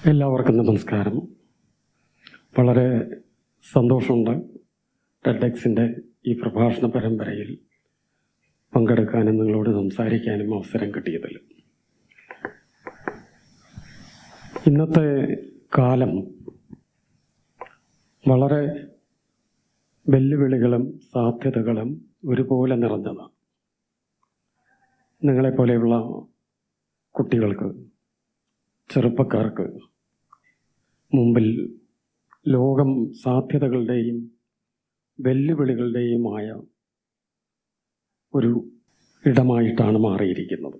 എല്ലാവർക്കും നമസ്കാരം. വളരെ സന്തോഷമുണ്ട് ടെഡ്എക്സിൻ്റെ ഈ പ്രഭാഷണ പരമ്പരയിൽ പങ്കെടുക്കാനും നിങ്ങളോട് സംസാരിക്കാനും അവസരം കിട്ടിയതിൽ. ഇന്നത്തെ കാലം വളരെ വെല്ലുവിളികളും സാധ്യതകളും ഒരുപോലെ നിറഞ്ഞതാണ്. നിങ്ങളെപ്പോലെയുള്ള കുട്ടികൾക്ക്, ചെറുപ്പക്കാർക്ക് മുമ്പിൽ ലോകം സാധ്യതകളുടെയും വെല്ലുവിളികളുടെയുമായ ഒരു ഇടമായിട്ടാണ് മാറിയിരിക്കുന്നത്.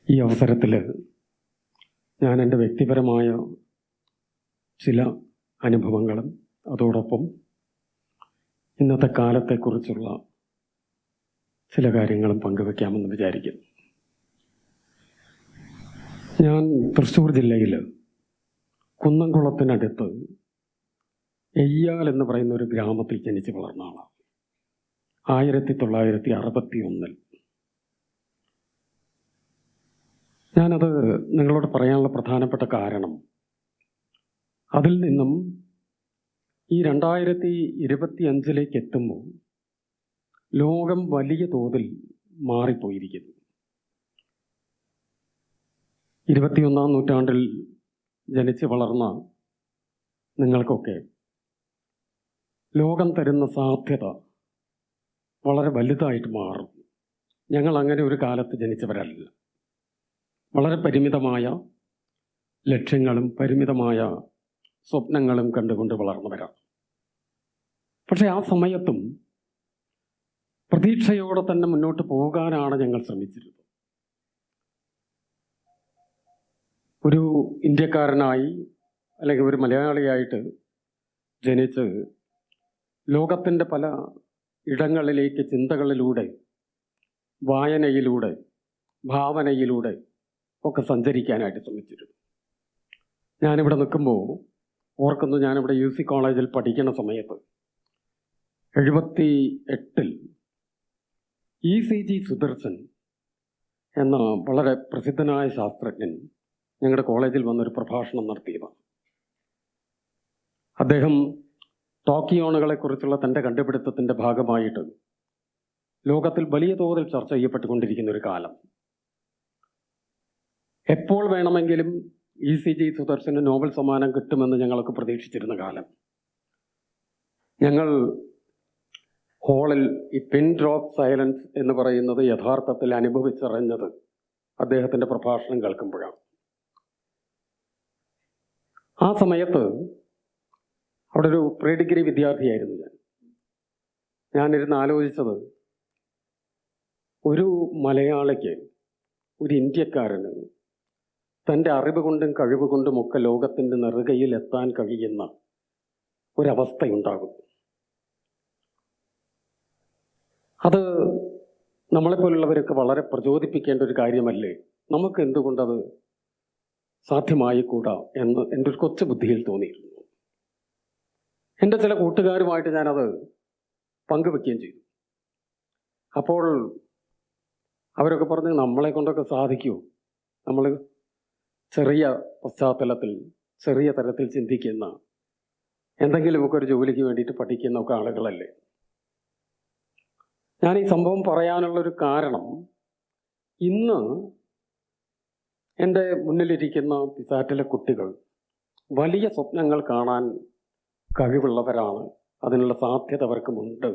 ഈ അവസരത്തിൽ ഞാൻ എൻ്റെ വ്യക്തിപരമായ ചില അനുഭവങ്ങളും അതോടൊപ്പം ഇന്നത്തെ കാലത്തെക്കുറിച്ചുള്ള ചില കാര്യങ്ങളും പങ്കുവയ്ക്കാമെന്ന് വിചാരിക്കുന്നു. ഞാൻ തൃശ്ശൂർ ജില്ലയിൽ കുന്നംകുളത്തിനടുത്ത് എയ്യാൽ എന്ന് പറയുന്ന ഒരു ഗ്രാമത്തിൽ ജനിച്ച് വളർന്ന ആളാണ്. 1961 ഞാനത് നിങ്ങളോട് പറയാനുള്ള പ്രധാനപ്പെട്ട കാരണം, അതിൽ നിന്നും ഈ 2025 എത്തുമ്പോൾ ലോകം വലിയ തോതിൽ മാറിപ്പോയിരിക്കുന്നു. 21-ാം നൂറ്റാണ്ടിൽ ജനിച്ച് വളർന്ന നിങ്ങൾക്കൊക്കെ ലോകം തരുന്ന സാധ്യത വളരെ വലുതായിട്ട് മാറും. ഞങ്ങൾ അങ്ങനെ ഒരു കാലത്ത് ജനിച്ചവരല്ല. വളരെ പരിമിതമായ ലക്ഷ്യങ്ങളും പരിമിതമായ സ്വപ്നങ്ങളും കണ്ടുകൊണ്ട് വളർന്നവരാണ്. പക്ഷെ ആ സമയത്തും പ്രതീക്ഷയോടെ തന്നെ മുന്നോട്ട് പോകാനാണ് ഞങ്ങൾ ശ്രമിച്ചിരുന്നത്. ഒരു ഇന്ത്യക്കാരനായി അല്ലെങ്കിൽ ഒരു മലയാളിയായിട്ട് ജനിച്ച് ലോകത്തിൻ്റെ പല ഇടങ്ങളിലേക്ക് ചിന്തകളിലൂടെ, വായനയിലൂടെ, ഭാവനയിലൂടെ ഒക്കെ സഞ്ചരിക്കാനായിട്ട് ശ്രമിച്ചിരുന്നു. ഞാനിവിടെ നിൽക്കുമ്പോൾ ഓർക്കുന്നു, ഞാനിവിടെ UC കോളേജിൽ പഠിക്കുന്ന സമയത്ത് 78 ECG സുദർശൻ എന്ന വളരെ പ്രസിദ്ധനായ ശാസ്ത്രജ്ഞൻ ഞങ്ങളുടെ കോളേജിൽ വന്നൊരു പ്രഭാഷണം നടത്തിയതാണ്. അദ്ദേഹം ടോക്കിയോണുകളെക്കുറിച്ചുള്ള തൻ്റെ കണ്ടുപിടുത്തത്തിൻ്റെ ഭാഗമായിട്ട് ലോകത്തിൽ വലിയ തോതിൽ ചർച്ച ചെയ്യപ്പെട്ടുകൊണ്ടിരിക്കുന്ന ഒരു കാലം, എപ്പോൾ വേണമെങ്കിലും ECG സുദർശന് നോബൽ സമ്മാനം കിട്ടുമെന്ന് ഞങ്ങൾക്ക് പ്രതീക്ഷിച്ചിരുന്ന കാലം, ഞങ്ങൾ ഹാളിൽ ഈ പിൻ ഡ്രോപ്പ് സൈലൻസ് എന്ന് പറയുന്നത് യഥാർത്ഥത്തിൽ അനുഭവിച്ചറിഞ്ഞത് അദ്ദേഹത്തിൻ്റെ പ്രഭാഷണം കേൾക്കുമ്പോഴാണ്. ആ സമയത്ത് അവിടെ ഒരു പ്രീ ഡിഗ്രി വിദ്യാർത്ഥിയായിരുന്നു ഞാനിരുന്ന് ആലോചിച്ചത്, ഒരു മലയാളിക്ക്, ഒരു ഇന്ത്യക്കാരന് തൻ്റെ അറിവ് കൊണ്ടും കഴിവ് കൊണ്ടും ഒക്കെ ലോകത്തിൻ്റെ നെറുകയിൽ എത്താൻ കഴിയുന്ന ഒരവസ്ഥയുണ്ടാകും. അത് നമ്മളെപ്പോലുള്ളവരൊക്കെ വളരെ പ്രചോദിപ്പിക്കേണ്ട ഒരു കാര്യമല്ലേ? നമുക്ക് എന്തുകൊണ്ടത് സാധ്യമായിക്കൂടാ എന്ന് എൻ്റെ ഒരു കൊച്ചു ബുദ്ധിയിൽ തോന്നിയിരുന്നു. എൻ്റെ ചില കൂട്ടുകാരുമായിട്ട് ഞാനത് പങ്കുവെക്കുകയും ചെയ്തു. അപ്പോൾ അവരൊക്കെ പറഞ്ഞു, നമ്മളെ കൊണ്ടൊക്കെ സാധിക്കുമോ? നമ്മൾ ചെറിയ പശ്ചാത്തലത്തിൽ, ചെറിയ തരത്തിൽ ചിന്തിക്കുന്ന, എന്തെങ്കിലുമൊക്കെ ഒരു ജോലിക്ക് വേണ്ടിയിട്ട് പഠിക്കുന്ന ഒക്കെ ആളുകളല്ലേ. ഞാൻ ഈ സംഭവം പറയാനുള്ളൊരു കാരണം, ഇന്ന് എൻ്റെ മുന്നിലിരിക്കുന്ന പിസാറ്റിലെ കുട്ടികൾ വലിയ സ്വപ്നങ്ങൾ കാണാൻ കഴിവുള്ളവരാണ്. അതിനുള്ള സാധ്യത അവർക്കുമുണ്ട്.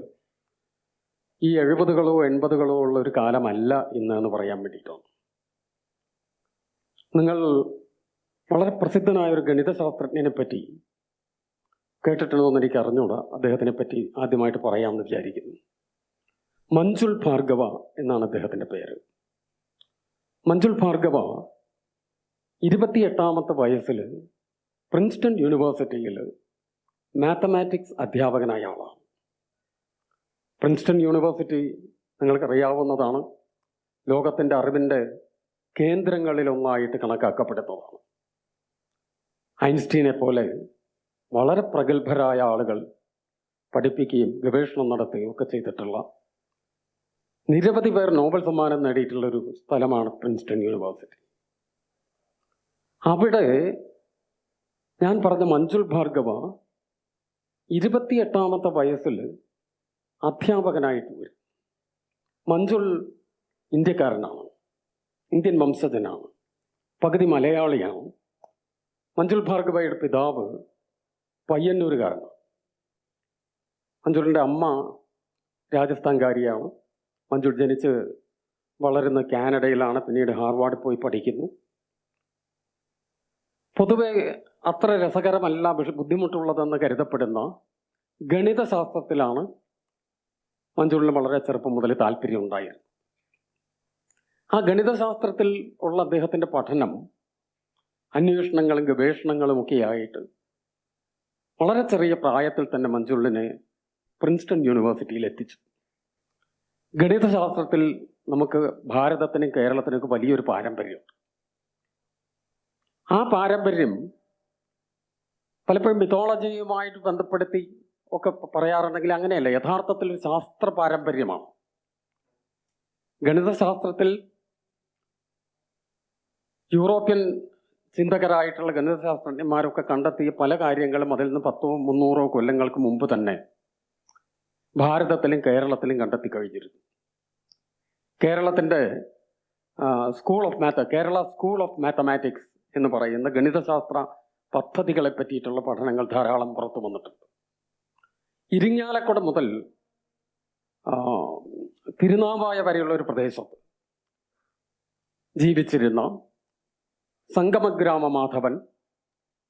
ഈ 70കളോ 80കളോ ഉള്ള ഒരു കാലമല്ല ഇന്ന് എന്ന് പറയാൻ വേണ്ടിയിട്ടാണ്. നിങ്ങൾ വളരെ പ്രസിദ്ധനായ ഒരു ഗണിതശാസ്ത്രജ്ഞനെ പറ്റി കേട്ടിട്ടുണ്ടോയെന്ന് എനിക്ക് അറിഞ്ഞൂടാ. അദ്ദേഹത്തിനെ പറ്റി ആദ്യമായിട്ട് പറയാമെന്ന് വിചാരിക്കുന്നു. മഞ്ജുൾ ഭാർഗവ എന്നാണ് അദ്ദേഹത്തിൻ്റെ പേര്. മഞ്ജുൾ ഭാർഗവ 28ാമത്തെ വയസ്സിൽ പ്രിൻസ്റ്റൺ യൂണിവേഴ്സിറ്റിയിൽ മാത്തമാറ്റിക്സ് അധ്യാപകനായ ആളാണ്. പ്രിൻസ്റ്റൺ യൂണിവേഴ്സിറ്റി നിങ്ങൾക്കറിയാവുന്നതാണ്, ലോകത്തിൻ്റെ അറിവിൻ്റെ കേന്ദ്രങ്ങളിലൊന്നായിട്ട് കണക്കാക്കപ്പെടുന്നതാണ്. ഐൻസ്റ്റീനെ പോലെ വളരെ പ്രഗത്ഭരായ ആളുകൾ പഠിപ്പിക്കുകയും ഗവേഷണം നടത്തുകയും ഒക്കെ ചെയ്തിട്ടുള്ള നിരവധി പേർ നോബൽ സമ്മാനം നേടിയിട്ടുള്ളൊരു സ്ഥലമാണ് പ്രിൻസ്റ്റൺ യൂണിവേഴ്സിറ്റി. അവിടെ ഞാൻ പറഞ്ഞ മഞ്ജുൾ ഭാർഗവ 28ാമത്തെ വയസ്സിൽ അധ്യാപകനായിട്ട് വരും. മഞ്ജുൾ ഇന്ത്യക്കാരനാണ്, ഇന്ത്യൻ വംശജനാണ്, പകുതി മലയാളിയാണ്. മഞ്ജുൾ ഭാർഗവയുടെ പിതാവ് പയ്യന്നൂരുകാരനാണ്. മഞ്ജുളിൻ്റെ അമ്മ രാജസ്ഥാൻകാരിയാണ്. മഞ്ജുൾ ജനിച്ച് വളരുന്ന കാനഡയിലാണ്, പിന്നീട് ഹാർവാർഡിൽ പോയി പഠിക്കുന്നു. പൊതുവെ അത്ര രസകരമല്ല, പക്ഷെ ബുദ്ധിമുട്ടുള്ളതെന്ന് കരുതപ്പെടുന്ന ഗണിതശാസ്ത്രത്തിലാണ് മഞ്ജുളിന് വളരെ ചെറുപ്പം മുതൽ താല്പര്യം ഉണ്ടായിരുന്നു. ആ ഗണിതശാസ്ത്രത്തിൽ ഉള്ള അദ്ദേഹത്തിൻ്റെ പഠനം, അന്വേഷണങ്ങളും ഗവേഷണങ്ങളും ഒക്കെയായിട്ട് വളരെ ചെറിയ പ്രായത്തിൽ തന്നെ മഞ്ജുളിനെ പ്രിൻസ്റ്റൺ യൂണിവേഴ്സിറ്റിയിൽ എത്തിച്ചു. ഗണിതശാസ്ത്രത്തിൽ നമുക്ക് ഭാരതത്തിനും കേരളത്തിനൊക്കെ വലിയൊരു പാരമ്പര്യമുണ്ട്. ആ പാരമ്പര്യം പലപ്പോഴും മിത്തോളജിയുമായിട്ട് ബന്ധപ്പെടുത്തി ഒക്കെ പറയാറുണ്ടെങ്കിൽ അങ്ങനെയല്ല. യഥാർത്ഥത്തിൽ ഒരു ശാസ്ത്ര പാരമ്പര്യമാണ്. ഗണിതശാസ്ത്രത്തിൽ യൂറോപ്യൻ ചിന്തകരായിട്ടുള്ള ഗണിതശാസ്ത്രജ്ഞന്മാരൊക്കെ കണ്ടെത്തിയ പല കാര്യങ്ങളും അതിൽ നിന്ന് 100-300 കൊല്ലങ്ങൾക്ക് മുമ്പ് തന്നെ ഭാരതത്തിലും കേരളത്തിലും കണ്ടെത്തി കഴിഞ്ഞിരുന്നു. കേരളത്തിൻ്റെ കേരള സ്കൂൾ ഓഫ് മാത്തമാറ്റിക്സ് എന്ന് പറയുന്ന ഗണിതശാസ്ത്ര പദ്ധതികളെ പറ്റിയിട്ടുള്ള പഠനങ്ങൾ ധാരാളം പുറത്തു വന്നിട്ടുണ്ട്. ഇരിങ്ങാലക്കുട മുതൽ തിരുനാവായ വരെയുള്ള ഒരു പ്രദേശത്ത് ജീവിച്ചിരുന്ന സംഗമഗ്രാമ മാധവൻ,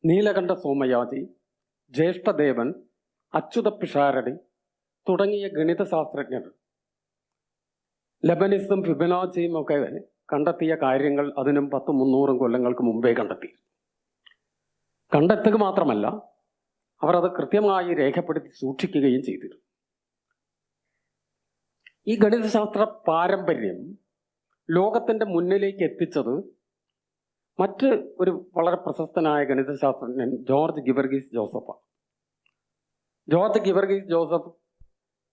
നീലകണ്ഠ സോമയാജി, ജ്യേഷ്ഠദേവൻ, അച്യുത പിഷാരടി തുടങ്ങിയ ഗണിതശാസ്ത്രജ്ഞർ ലെബനിസും ഫിബൊനാച്ചിയും ഒക്കെ കണ്ടെത്തിയ കാര്യങ്ങൾ അതിനും 100-300 കൊല്ലങ്ങൾക്ക് മുമ്പേ കണ്ടെത്തുക മാത്രമല്ല, അവർ അത് കൃത്യമായി രേഖപ്പെടുത്തി സൂക്ഷിക്കുകയും ചെയ്തിരുന്നു. ഈ ഗണിതശാസ്ത്ര പാരമ്പര്യം ലോകത്തിൻ്റെ മുന്നിലേക്ക് എത്തിച്ചത് മറ്റ് ഒരു വളരെ പ്രശസ്തനായ ഗണിതശാസ്ത്രജ്ഞൻ ജോർജ് ഗിവർഗീസ് ജോസഫാണ്. ജോർജ് ഗിവർഗീസ് ജോസഫ്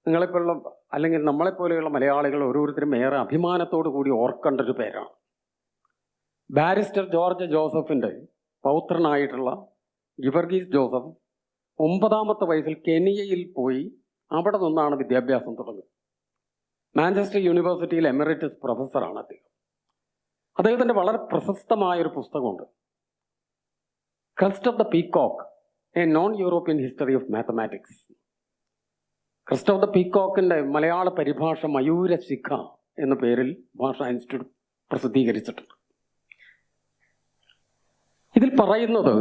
നിങ്ങളെപ്പോലുള്ള അല്ലെങ്കിൽ നമ്മളെപ്പോലെയുള്ള മലയാളികൾ ഓരോരുത്തരും ഏറെ അഭിമാനത്തോടു കൂടി ഓർക്കേണ്ട ഒരു പേരാണ്. ബാരിസ്റ്റർ ജോർജ് ജോസഫിൻ്റെ പൗത്രനായിട്ടുള്ള ഗിവർഗീസ് ജോസഫ് 9ാമത്തെ വയസ്സിൽ കെനിയയിൽ പോയി അവിടെ നിന്നാണ് വിദ്യാഭ്യാസം തുടങ്ങുന്നത്. മാഞ്ചസ്റ്റർ യൂണിവേഴ്സിറ്റിയിൽ എമറിറ്റസ് പ്രൊഫസറാണ് അദ്ദേഹം. അദ്ദേഹത്തിൻ്റെ വളരെ പ്രശസ്തമായൊരു പുസ്തകമുണ്ട്, crest of the peacock, a non European history of mathematics. Crest of the പീകോക്കിൻ്റെ മലയാള പരിഭാഷ മയൂരശിഖ എന്ന പേരിൽ ഭാഷാ ഇൻസ്റ്റിറ്റ്യൂട്ട് പ്രസിദ്ധീകരിച്ചിട്ടുണ്ട്. ഇതിൽ പറയുന്നത്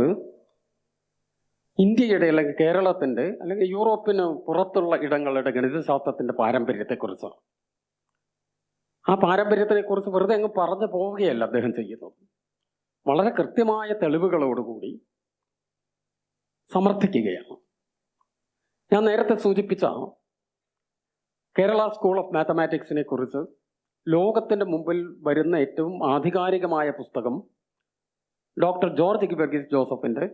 ഇന്ത്യയുടെ അല്ലെങ്കിൽ കേരളത്തിൻ്റെ അല്ലെങ്കിൽ യൂറോപ്പിന് പുറത്തുള്ള ഇടങ്ങളുടെ ഗണിതശാസ്ത്രത്തിൻ്റെ പാരമ്പര്യത്തെക്കുറിച്ചാണ്. ആ പാരമ്പര്യത്തിനെക്കുറിച്ച് വെറുതെ അങ്ങ് പറഞ്ഞു പോവുകയല്ല അദ്ദേഹം ചെയ്യുന്നത്. വളരെ കൃത്യമായ തെളിവുകളോടുകൂടി സമർത്ഥിക്കുകയാണ്. ഞാൻ നേരത്തെ സൂചിപ്പിച്ച കേരള സ്കൂൾ ഓഫ് മാത്തമാറ്റിക്സിനെ കുറിച്ച് ലോകത്തിൻ്റെ മുമ്പിൽ വരുന്ന ഏറ്റവും ആധികാരികമായ പുസ്തകം ഡോക്ടർ ജോർജ് ഗിവർഗീസ് ജോസഫിൻ്റെ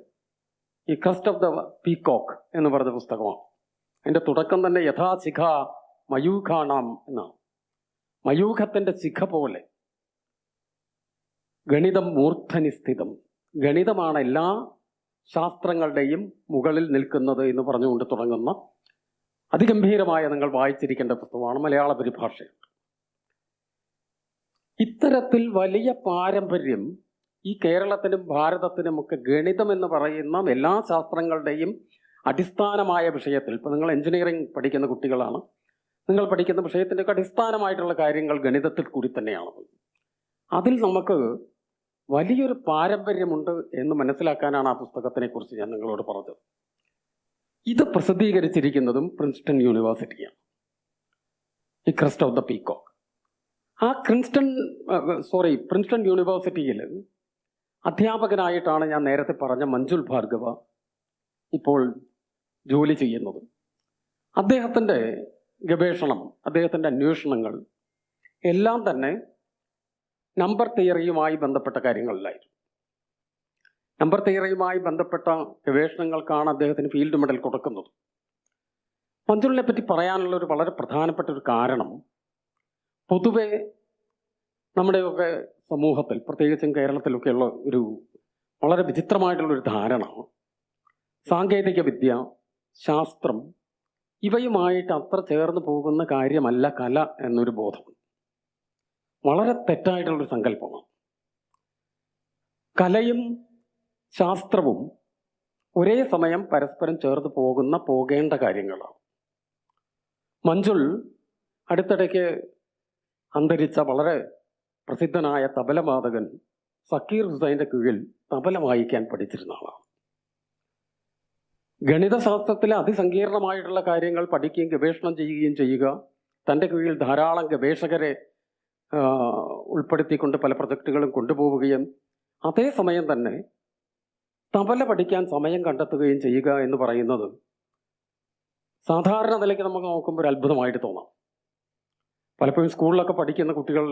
ഈ ക്രസ്റ്റ് ഓഫ് ദ പീകോക്ക് എന്ന് പറഞ്ഞ പുസ്തകമാണ്. അതിൻ്റെ തുടക്കം തന്നെ യഥാശിഖ മയൂഖാണാം എന്നാണ്. മയൂഖത്തിൻ്റെ ശിഖ പോലെ ഗണിതം മൂർധനിസ്ഥിതം, ഗണിതമാണ് എല്ലാ ശാസ്ത്രങ്ങളുടെയും മുകളിൽ നിൽക്കുന്നത് എന്ന് പറഞ്ഞുകൊണ്ട് തുടങ്ങുന്ന അതിഗംഭീരമായ നിങ്ങൾ വായിച്ചിരിക്കേണ്ട പുസ്തകമാണ്. മലയാള പരിഭാഷയുണ്ട്. ഇത്തരത്തിൽ വലിയ പാരമ്പര്യം ഈ കേരളത്തിനും ഭാരതത്തിനുമൊക്കെ ഗണിതം എന്ന് പറയുന്ന എല്ലാ ശാസ്ത്രങ്ങളുടെയും അടിസ്ഥാനമായ വിഷയത്തിൽ, ഇപ്പോൾ നിങ്ങൾ എഞ്ചിനീയറിംഗ് പഠിക്കുന്ന കുട്ടികളാണ്, നിങ്ങൾ പഠിക്കുന്ന വിഷയത്തിൻ്റെയൊക്കെ അടിസ്ഥാനമായിട്ടുള്ള കാര്യങ്ങൾ ഗണിതത്തിൽ കൂടി തന്നെയാണ്. അതിൽ നമുക്ക് വലിയൊരു പാരമ്പര്യമുണ്ട് എന്ന് മനസ്സിലാക്കാനാണ് ആ പുസ്തകത്തിനെക്കുറിച്ച് ഞാൻ നിങ്ങളോട് പറഞ്ഞത്. ഇത് പ്രസിദ്ധീകരിച്ചിരിക്കുന്നതും പ്രിൻസ്റ്റൺ യൂണിവേഴ്സിറ്റിയാണ്, ഈ ക്രസ്റ്റ് ഓഫ് ദ പീകോക്ക്. ആ പ്രിൻസ്റ്റൺ യൂണിവേഴ്സിറ്റിയിൽ അധ്യാപകനായിട്ടാണ് ഞാൻ നേരത്തെ പറഞ്ഞ മഞ്ജുൾ ഭാർഗവ ഇപ്പോൾ ജോലി ചെയ്യുന്നത്. അദ്ദേഹത്തിൻ്റെ ഗവേഷണം, അദ്ദേഹത്തിൻ്റെ അന്വേഷണങ്ങൾ എല്ലാം തന്നെ നമ്പർ തിയറിയുമായി ബന്ധപ്പെട്ട കാര്യങ്ങളിലായിരുന്നു. നമ്പർ തിയറിയുമായി ബന്ധപ്പെട്ട ഗവേഷണങ്ങൾക്കാണ് അദ്ദേഹത്തിന് ഫീൽഡ് മെഡൽ കൊടുക്കുന്നത്. മഞ്ജുളിനെ പറ്റി പറയാനുള്ള ഒരു വളരെ പ്രധാനപ്പെട്ട ഒരു കാരണം, പൊതുവെ നമ്മുടെയൊക്കെ സമൂഹത്തിൽ, പ്രത്യേകിച്ചും കേരളത്തിലൊക്കെയുള്ള ഒരു വളരെ വിചിത്രമായിട്ടുള്ളൊരു ധാരണ സാങ്കേതിക വിദ്യ, ശാസ്ത്രം ഇവയുമായിട്ട് അത്ര ചേർന്ന് പോകുന്ന കാര്യമല്ല കല എന്നൊരു ബോധം. വളരെ തെറ്റായിട്ടുള്ളൊരു സങ്കല്പമാണ്. കലയും ശാസ്ത്രവും ഒരേ സമയം പരസ്പരം ചേർന്ന് പോകേണ്ട കാര്യങ്ങളാണ്. മഞ്ജുൾ അടുത്തിടയ്ക്ക് അന്തരിച്ച വളരെ പ്രസിദ്ധനായ തബലവാദകൻ സക്കീർ ഹുസൈൻ്റെ കീഴിൽ തബല വായിക്കാൻ പഠിച്ചിരുന്ന ആളാണ്. ഗണിതശാസ്ത്രത്തിലെ അതിസങ്കീർണമായിട്ടുള്ള കാര്യങ്ങൾ പഠിക്കുകയും ഗവേഷണം ചെയ്യുകയും ചെയ്യുക, തൻ്റെ കീഴിൽ ധാരാളം ഗവേഷകരെ ഉൾപ്പെടുത്തിക്കൊണ്ട് പല പ്രൊജക്റ്റുകളും കൊണ്ടുപോവുകയും അതേസമയം തന്നെ തബല പഠിക്കാൻ സമയം കണ്ടെത്തുകയും ചെയ്യുക എന്ന് പറയുന്നത് സാധാരണ നിലയ്ക്ക് നമുക്ക് നോക്കുമ്പോൾ ഒരു അത്ഭുതമായിട്ട് തോന്നാം. പലപ്പോഴും സ്കൂളിലൊക്കെ പഠിക്കുന്ന കുട്ടികൾ,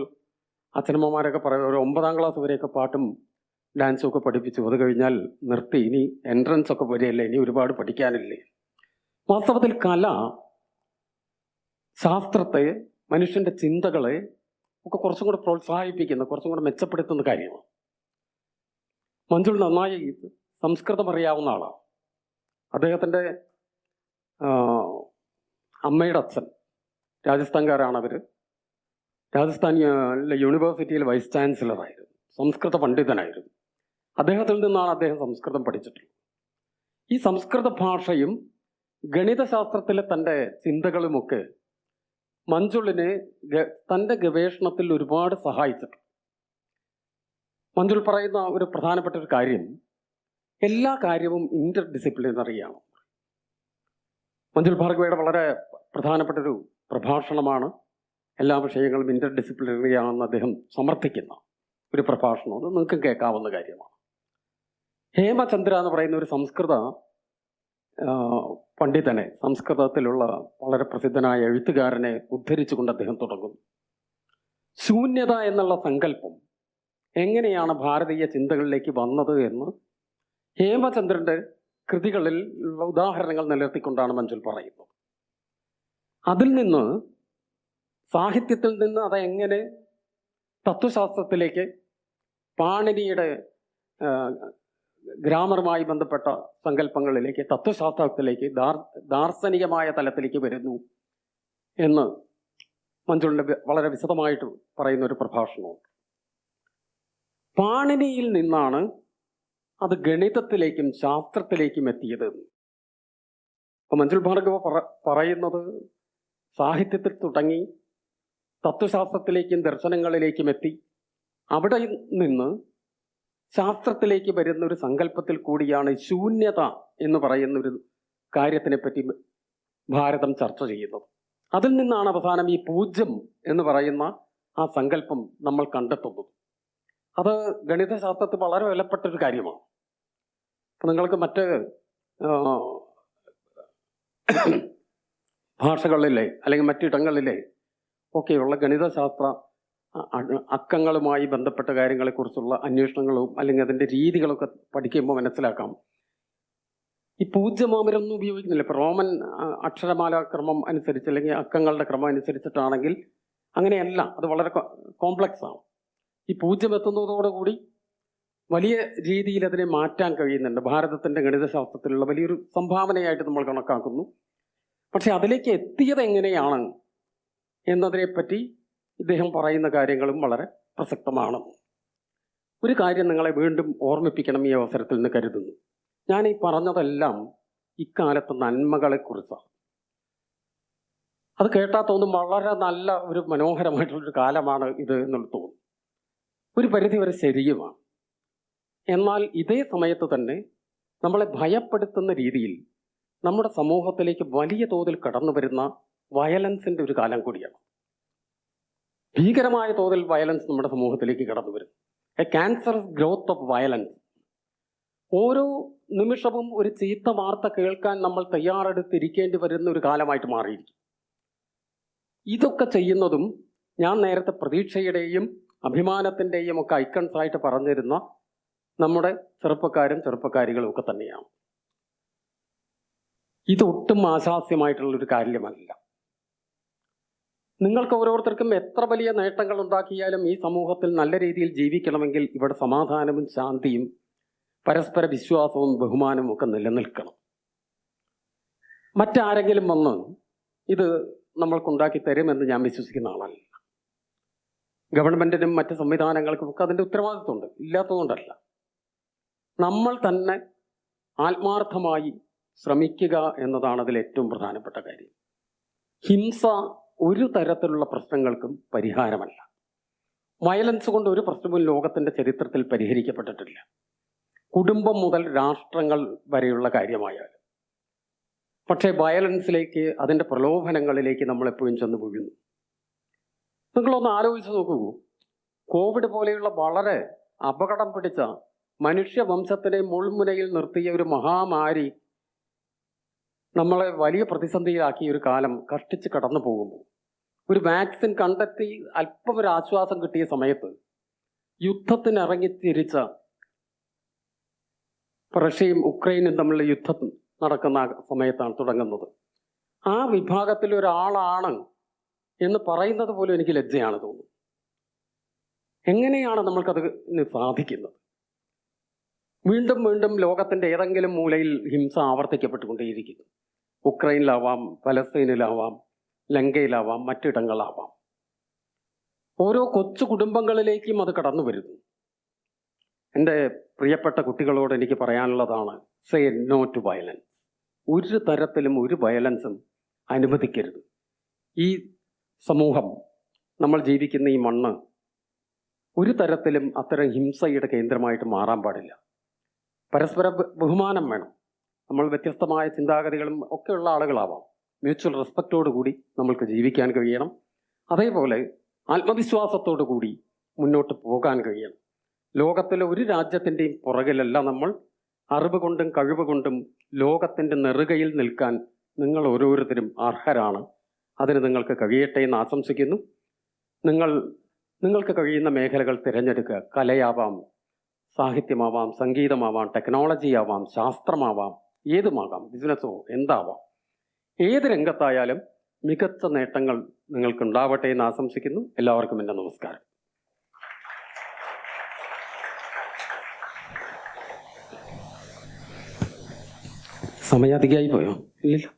അച്ഛനമ്മമാരൊക്കെ പറയും ഒരു 9ാം ക്ലാസ് വരെയൊക്കെ പാട്ടും ഡാൻസും ഒക്കെ പഠിപ്പിച്ചു, അത് കഴിഞ്ഞാൽ നിർത്തി, ഇനി എൻട്രൻസ് ഒക്കെ വരികയല്ലേ, ഇനി ഒരുപാട് പഠിക്കാനില്ലേ. വാസ്തവത്തിൽ കല ശാസ്ത്രത്തെ, മനുഷ്യൻ്റെ ചിന്തകളെ ഒക്കെ കുറച്ചും കൂടെ പ്രോത്സാഹിപ്പിക്കുന്ന, കുറച്ചും കൂടെ മെച്ചപ്പെടുത്തുന്ന കാര്യമാണ്. മഞ്ജുൾ നന്നായി സംസ്കൃതം അറിയാവുന്ന ആളാണ്. അദ്ദേഹത്തിൻ്റെ അമ്മയുടെ അച്ഛൻ രാജസ്ഥാൻകാരാണ്. അവർ രാജസ്ഥാൻ യൂണിവേഴ്സിറ്റിയിൽ വൈസ് ചാൻസലറായിരുന്നു, സംസ്കൃത പണ്ഡിതനായിരുന്നു. അദ്ദേഹത്തിൽ നിന്നാണ് അദ്ദേഹം സംസ്കൃതം പഠിച്ചിട്ടുള്ളത്. ഈ സംസ്കൃത ഭാഷയും ഗണിതശാസ്ത്രത്തിലെ തൻ്റെ ചിന്തകളുമൊക്കെ മഞ്ജുളിനെ തൻ്റെ ഗവേഷണത്തിൽ ഒരുപാട് സഹായിച്ചിട്ടുണ്ട്. മഞ്ജുൾ പറയുന്ന ഒരു പ്രധാനപ്പെട്ട ഒരു കാര്യം, എല്ലാ കാര്യവും ഇൻ്റർ ഡിസിപ്ലിനറിയാണ്. മഞ്ജുൾ ഭാർഗവയുടെ വളരെ പ്രധാനപ്പെട്ടൊരു പ്രഭാഷണമാണ് എല്ലാ വിഷയങ്ങളും ഇൻ്റർ ഡിസിപ്ലിനറി ആണെന്ന് അദ്ദേഹം സമർത്ഥിക്കുന്ന ഒരു പ്രഭാഷണം. അത് നിങ്ങൾക്ക് കേൾക്കാവുന്ന കാര്യമാണ്. ഹേമചന്ദ്ര എന്ന് പറയുന്ന ഒരു സംസ്കൃത പണ്ഡിതനെ, സംസ്കൃതത്തിലുള്ള വളരെ പ്രസിദ്ധനായ എഴുത്തുകാരനെ ഉദ്ധരിച്ചുകൊണ്ട് അദ്ദേഹം തുടങ്ങുന്നു. ശൂന്യത എന്നുള്ള സങ്കല്പം എങ്ങനെയാണ് ഭാരതീയ ചിന്തകളിലേക്ക് വന്നത് എന്ന് ഹേമചന്ദ്രൻ്റെ കൃതികളിൽ ഉള്ള ഉദാഹരണങ്ങൾ നിലനിർത്തിക്കൊണ്ടാണ് മഞ്ജുൾ പറയുന്നത്. അതിൽ നിന്ന്, സാഹിത്യത്തിൽ നിന്ന് അതെങ്ങനെ തത്വശാസ്ത്രത്തിലേക്ക്, പാണിനിയുടെ ഗ്രാമറുമായി ബന്ധപ്പെട്ട സങ്കല്പങ്ങളിലേക്ക്, തത്വശാസ്ത്രത്തിലേക്ക്, ദാർശനികമായ തലത്തിലേക്ക് വരുന്നു എന്ന് മഞ്ജുളിൻ്റെ വളരെ വിശദമായിട്ട് പറയുന്ന ഒരു പ്രഭാഷണമുണ്ട്. പാണിനിയിൽ നിന്നാണ് അത് ഗണിതത്തിലേക്കും ശാസ്ത്രത്തിലേക്കും എത്തിയത്. അപ്പോൾ മഞ്ജുൾ ഭാർഗവ പറയുന്നത് സാഹിത്യത്തിൽ തുടങ്ങി തത്വശാസ്ത്രത്തിലേക്കും ദർശനങ്ങളിലേക്കും എത്തി, അവിടെ നിന്ന് ശാസ്ത്രത്തിലേക്ക് വരുന്ന ഒരു സങ്കല്പത്തിൽ കൂടിയാണ് ശൂന്യത എന്ന് പറയുന്ന ഒരു കാര്യത്തിനെ പറ്റി ഭാരതം ചർച്ച ചെയ്യുന്നത്. അതിൽ നിന്നാണ് അവസാനം ഈ പൂജ്യം എന്ന് പറയുന്ന ആ സങ്കല്പം നമ്മൾ കണ്ടെത്തുന്നത്. അത് ഗണിതശാസ്ത്രത്തിൽ വളരെ വിലപ്പെട്ടൊരു കാര്യമാണ്. അപ്പം നിങ്ങൾക്ക് മറ്റ് ഭാഷകളിലെ അല്ലെങ്കിൽ മറ്റിടങ്ങളിലെ ഒക്കെയുള്ള ഗണിതശാസ്ത്ര അക്കങ്ങളുമായി ബന്ധപ്പെട്ട കാര്യങ്ങളെക്കുറിച്ചുള്ള അന്വേഷണങ്ങളും അല്ലെങ്കിൽ അതിൻ്റെ രീതികളൊക്കെ പഠിക്കുമ്പോൾ മനസ്സിലാക്കാം, ഈ പൂജ്യമാമരൊന്നും ഉപയോഗിക്കുന്നില്ല. ഇപ്പോൾ റോമൻ അക്ഷരമാല ക്രമം അനുസരിച്ച് അല്ലെങ്കിൽ അക്കങ്ങളുടെ ക്രമം അനുസരിച്ചിട്ടാണെങ്കിൽ അങ്ങനെയല്ല, അത് വളരെ കോംപ്ലക്സ് ആണ്. ഈ പൂജ്യം എത്തുന്നതോടുകൂടി വലിയ രീതിയിൽ അതിനെ മാറ്റാൻ കഴിയുന്നുണ്ട്. ഭാരതത്തിൻ്റെ ഗണിതശാസ്ത്രത്തിലുള്ള വലിയൊരു സംഭാവനയായിട്ട് നമ്മൾ കണക്കാക്കുന്നു. പക്ഷെ അതിലേക്ക് എത്തിയത് എങ്ങനെയാണ് എന്നതിനെപ്പറ്റി ഇദ്ദേഹം പറയുന്ന കാര്യങ്ങളും വളരെ പ്രസക്തമാണ്. ഒരു കാര്യം നിങ്ങളെ വീണ്ടും ഓർമ്മിപ്പിക്കണം ഈ അവസരത്തിൽ നിന്ന് കരുതുന്നു. ഞാൻ ഈ പറഞ്ഞതെല്ലാം ഇക്കാലത്ത് നന്മകളെക്കുറിച്ചാണ്. അത് കേട്ടാൽ തോന്നും വളരെ നല്ല ഒരു മനോഹരമായിട്ടുള്ളൊരു കാലമാണ് ഇത് എന്നുള്ള തോന്നും. ഒരു പരിധിവരെ ശരിയുമാണ്. എന്നാൽ ഇതേ സമയത്ത് തന്നെ നമ്മളെ ഭയപ്പെടുത്തുന്ന രീതിയിൽ നമ്മുടെ സമൂഹത്തിലേക്ക് വലിയ തോതിൽ കടന്നു വരുന്ന വയലൻസിൻ്റെ ഒരു കാലം കൂടിയാണ്. ഭീകരമായ തോതിൽ വയലൻസ് നമ്മുടെ സമൂഹത്തിലേക്ക് കടന്നു വരും. A cancerous growth of violence. ഓരോ നിമിഷവും ഒരു ചീത്ത വാർത്ത കേൾക്കാൻ നമ്മൾ തയ്യാറെടുത്തിരിക്കേണ്ടി വരുന്ന ഒരു കാലമായിട്ട് മാറിയിരിക്കും. ഇതൊക്കെ ചെയ്യുന്നതും ഞാൻ നേരത്തെ പ്രതീക്ഷയുടെയും അഭിമാനത്തിൻ്റെയും ഒക്കെ ഐക്കൺസ് ആയിട്ട് പറഞ്ഞിരുന്ന നമ്മുടെ ചെറുപ്പക്കാരികളും ഒക്കെ തന്നെയാണ്. ഇതൊട്ടും ആശാസ്യമായിട്ടുള്ളൊരു കാര്യമല്ല. നിങ്ങൾക്ക് ഓരോരുത്തർക്കും എത്ര വലിയ നേട്ടങ്ങൾ ഉണ്ടാക്കിയാലും ഈ സമൂഹത്തിൽ നല്ല രീതിയിൽ ജീവിക്കണമെങ്കിൽ ഇവിടെ സമാധാനവും ശാന്തിയും പരസ്പര വിശ്വാസവും ബഹുമാനവും ഒക്കെ നിലനിൽക്കണം. മറ്റാരെങ്കിലും വന്ന് ഇത് നമ്മൾക്കുണ്ടാക്കി തരുമെന്ന് ഞാൻ വിശ്വസിക്കുന്ന ആളല്ല. ഗവൺമെൻറ്റിനും മറ്റ് സംവിധാനങ്ങൾക്കും ഒക്കെ അതിൻ്റെ ഉത്തരവാദിത്വമുണ്ട്, ഇല്ലാത്തതുകൊണ്ടല്ല. നമ്മൾ തന്നെ ആത്മാർത്ഥമായി ശ്രമിക്കുക എന്നതാണ് അതിൽ ഏറ്റവും പ്രധാനപ്പെട്ട കാര്യം. ഹിംസ ഒരു തരത്തിലുള്ള പ്രശ്നങ്ങൾക്കും പരിഹാരമല്ല. വയലൻസ് കൊണ്ട് ഒരു പ്രശ്നവും ലോകത്തിൻ്റെ ചരിത്രത്തിൽ പരിഹരിക്കപ്പെട്ടിട്ടില്ല. കുടുംബം മുതൽ രാഷ്ട്രങ്ങൾ വരെയുള്ള കാര്യമായാലും. പക്ഷേ വയലൻസിലേക്ക്, അതിൻ്റെ പ്രലോഭനങ്ങളിലേക്ക് നമ്മളെപ്പോഴും ചെന്ന് വീഴുന്നു. നിങ്ങളൊന്ന് ആലോചിച്ച് നോക്കൂ, കോവിഡ് പോലെയുള്ള വളരെ അപകടം പിടിച്ച മനുഷ്യവംശത്തിനെ മുൾമുനയിൽ നിർത്തിയ ഒരു മഹാമാരി നമ്മളെ വലിയ പ്രതിസന്ധിയിലാക്കിയ ഒരു കാലം കഷ്ടിച്ച് കടന്നു പോകുമ്പോൾ, ഒരു വാക്സിൻ കണ്ടെത്തി അല്പം ഒരു ആശ്വാസം കിട്ടിയ സമയത്ത് യുദ്ധത്തിനിറങ്ങി തിരിച്ച റഷ്യയും ഉക്രൈനും തമ്മിലുള്ള യുദ്ധം നടക്കുന്ന സമയത്താണ് തുടങ്ങുന്നത്. ആ വിഭാഗത്തിൽ ഒരാളാണ് എന്ന് പറയുന്നത് പോലും എനിക്ക് ലജ്ജയാണ് തോന്നുന്നത്. എങ്ങനെയാണ് നമ്മൾക്കത് സാധിക്കുന്നത്? വീണ്ടും വീണ്ടും ലോകത്തിൻ്റെ ഏതെങ്കിലും മൂലയിൽ ഹിംസ ആവർത്തിക്കപ്പെട്ടുകൊണ്ടേയിരിക്കുന്നു. ഉക്രൈനിലാവാം, പലസ്തീനിലാവാം, ലങ്കയിലാവാം, മറ്റിടങ്ങളാവാം. ഓരോ കൊച്ചു കുടുംബങ്ങളിലേക്കും അത് കടന്നു വരുന്നു. എൻ്റെ പ്രിയപ്പെട്ട കുട്ടികളോട് എനിക്ക് പറയാനുള്ളതാണ്, സേ നോ ടു വയലൻസ്. ഒരു തരത്തിലും ഒരു വയലൻസും അനുവദിക്കരുത്. ഈ സമൂഹം, നമ്മൾ ജീവിക്കുന്ന ഈ മണ്ണ് ഒരു തരത്തിലും അത്തരം ഹിംസയുടെ കേന്ദ്രമായിട്ട് മാറാൻ പാടില്ല. പരസ്പര ബഹുമാനം വേണം. നമ്മൾ വ്യത്യസ്തമായ ചിന്താഗതികളും ഒക്കെയുള്ള ആളുകളാവാം. മ്യൂച്വൽ റെസ്പെക്റ്റോടു കൂടി നമ്മൾക്ക് ജീവിക്കാൻ കഴിയണം. അതേപോലെ ആത്മവിശ്വാസത്തോടു കൂടി മുന്നോട്ട് പോകാൻ കഴിയണം. ലോകത്തിലെ ഒരു രാജ്യത്തിൻ്റെയും പുറകിലല്ല നമ്മൾ. അറിവ് കൊണ്ടും കഴിവ് കൊണ്ടും ലോകത്തിൻ്റെ നെറുകയിൽ നിൽക്കാൻ നിങ്ങൾ ഓരോരുത്തരും അർഹരാണ്. അതിന് നിങ്ങൾക്ക് കഴിയട്ടെ എന്ന് ആശംസിക്കുന്നു. നിങ്ങൾക്ക് കഴിയുന്ന മേഖലകൾ തിരഞ്ഞെടുക്കുക. കലയാവാം, സാഹിത്യമാവാം, സംഗീതമാവാം, ടെക്നോളജി ആവാം, ശാസ്ത്രമാവാം, ഏതുമാകാം, ബിസിനസ്സോ എന്താവാം. ഏത് രംഗത്തായാലും മികച്ച നേട്ടങ്ങൾ നിങ്ങൾക്കുണ്ടാവട്ടെ എന്ന് ആശംസിക്കുന്നു. എല്ലാവർക്കും എൻ്റെ നമസ്കാരം. സമയം അധികമായി പോയോ? ഇല്ലല്ലോ.